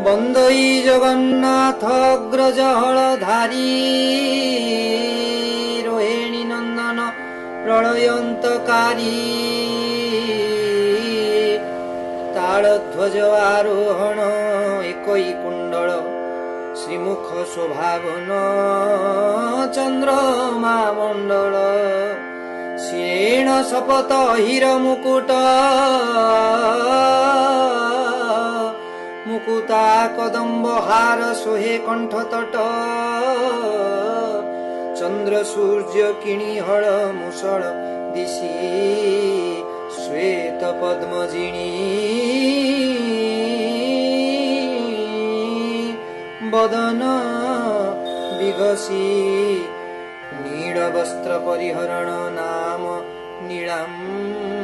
बंदई जगन्नाथ अग्रज हलधारी रोहिणी नंदन प्रलयंतकारी तालध्वज आरोहण एकई कुंडल श्रीमुख शोभावन चंद्रमा मंडल श्रेण शपथ हिर मुकुट मुकुता कदम्ब हार सोहे कंठ तट चंद्र सूर्य किणी हळ मुसळ दिशी श्वेत पद्मजिणी बदन विगसी नील वस्त्र परिहरण नाम नीलांबर